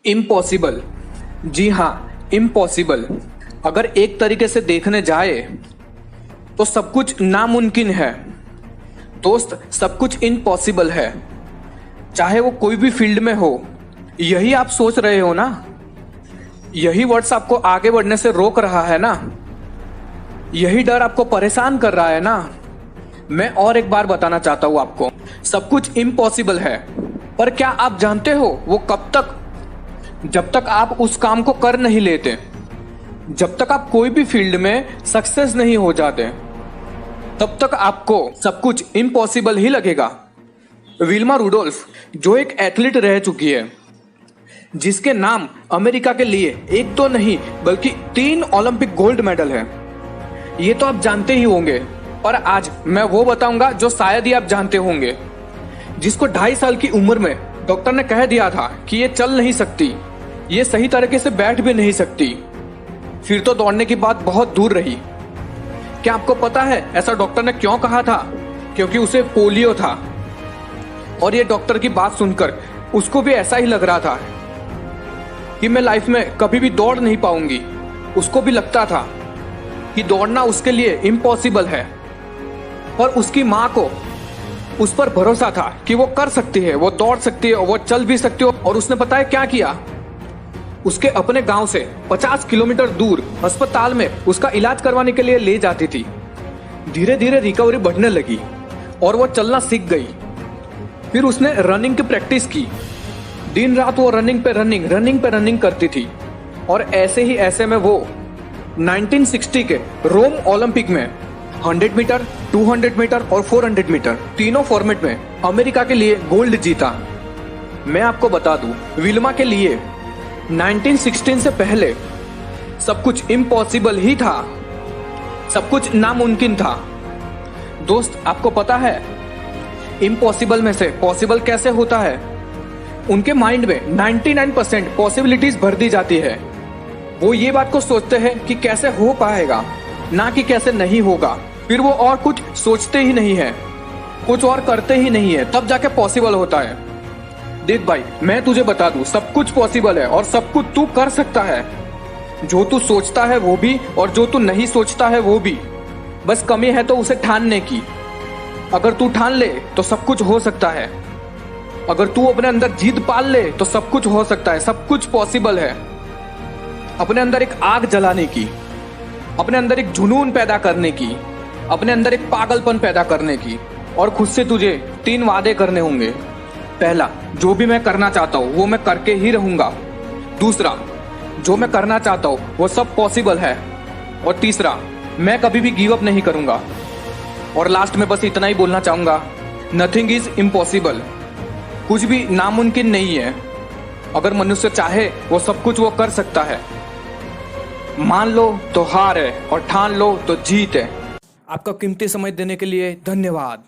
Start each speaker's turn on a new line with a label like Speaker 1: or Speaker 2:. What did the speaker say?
Speaker 1: Impossible. जी हाँ, impossible. अगर एक तरीके से देखने जाए तो सब कुछ नामुमकिन है दोस्त, सब कुछ इम्पॉसिबल है, चाहे वो कोई भी फील्ड में हो। यही आप सोच रहे हो ना? यही वर्ड्स आपको आगे बढ़ने से रोक रहा है ना? यही डर आपको परेशान कर रहा है ना? मैं और एक बार बताना चाहता हूं आपको, सब कुछ इम्पॉसिबल है। पर क्या आप जानते हो वो कब तक? जब तक आप उस काम को कर नहीं लेते, जब तक आप कोई भी फील्ड में सक्सेस नहीं हो जाते, तब तक आपको सब कुछ इम्पॉसिबल ही लगेगा। विल्मा रुडोल्फ, जो एक एथलीट रह चुकी है, जिसके नाम अमेरिका के लिए एक तो नहीं बल्कि 3 ओलंपिक गोल्ड मेडल है, ये तो आप जानते ही होंगे। और आज मैं वो बताऊंगा जो शायद ही आप जानते होंगे, जिसको 2.5 साल की उम्र में डॉक्टर ने कह दिया था कि ये चल नहीं सकती, ये सही तरीके से बैठ भी नहीं सकती। फिर तो दौड़ने की बात बहुत दूर रही। क्या आपको पता है ऐसा डॉक्टर ने क्यों कहा था? क्योंकि उसे पोलियो था। और ये डॉक्टर की बात सुनकर उसको भी ऐसा ही लग रहा था कि मैं लाइफ में कभी भी दौड़ नहीं पाऊंगी। उसको भी लगता था कि दौड़ना उसके लिए इम्पॉसिबल है। पर उसकी माँ को उस पर भरोसा था कि वो कर सकती है, वो दौड़ सकती है, वो चल भी सकती है। और उसने पता है क्या किया? उसके अपने गांव से 50 किलोमीटर दूर अस्पताल में उसका इलाज करवाने के लिए ले जाती थी। धीरे धीरे रिकवरी बढ़ने लगी और वो चलना सीख गई। फिर उसने रनिंग की प्रैक्टिस की। दिन रात वो रनिंग पे रनिंग करती थी। और ऐसे ही ऐसे में वो 1960 के रोम ओलंपिक में 100 मीटर, 200 मीटर और 400 मीटर तीनों फॉर्मेट में अमेरिका के लिए गोल्ड जीता। मैं आपको बता दूं, विल्मा के लिए 1916 से पहले सब कुछ इम्पॉसिबल ही था, सब कुछ नामुमकिन था। दोस्त, आपको पता है इम्पॉसिबल में से पॉसिबल कैसे होता है? उनके माइंड में 99% पॉसिबिलिटीज भर दी जाती है। वो ये बात को सोचते हैं कि कैसे हो पाएगा, ना कि कैसे नहीं होगा। फिर वो और कुछ सोचते ही नहीं है, कुछ और करते ही नहीं है, तब जाके पॉसिबल होता है। देख भाई, मैं तुझे बता दूं, सब कुछ पॉसिबल है और सब कुछ तू कर सकता है। जो तू सोचता है वो भी और जो तू नहीं सोचता है वो भी। बस कमी है तो उसे ठानने की। अगर तू ठान ले तो सब कुछ हो सकता है। अगर तू अपने अंदर जीत पाल ले तो सब कुछ हो सकता है, सब कुछ पॉसिबल है। अपने अंदर एक आग जलाने की, अपने अंदर एक जुनून पैदा करने की, अपने अंदर एक पागलपन पैदा करने की। और खुद से तुझे 3 वादे करने होंगे। पहला, जो भी मैं करना चाहता हूँ वो मैं करके ही रहूंगा। दूसरा, जो मैं करना चाहता हूँ वो सब पॉसिबल है। और तीसरा, मैं कभी भी गिव अप नहीं करूंगा। और लास्ट में बस इतना ही बोलना चाहूंगा, नथिंग इज इम्पॉसिबल। कुछ भी नामुमकिन नहीं है। अगर मनुष्य चाहे वो सब कुछ वो कर सकता है। मान लो तो हार है और ठान लो तो जीत है। आपका कीमती समय देने के लिए धन्यवाद।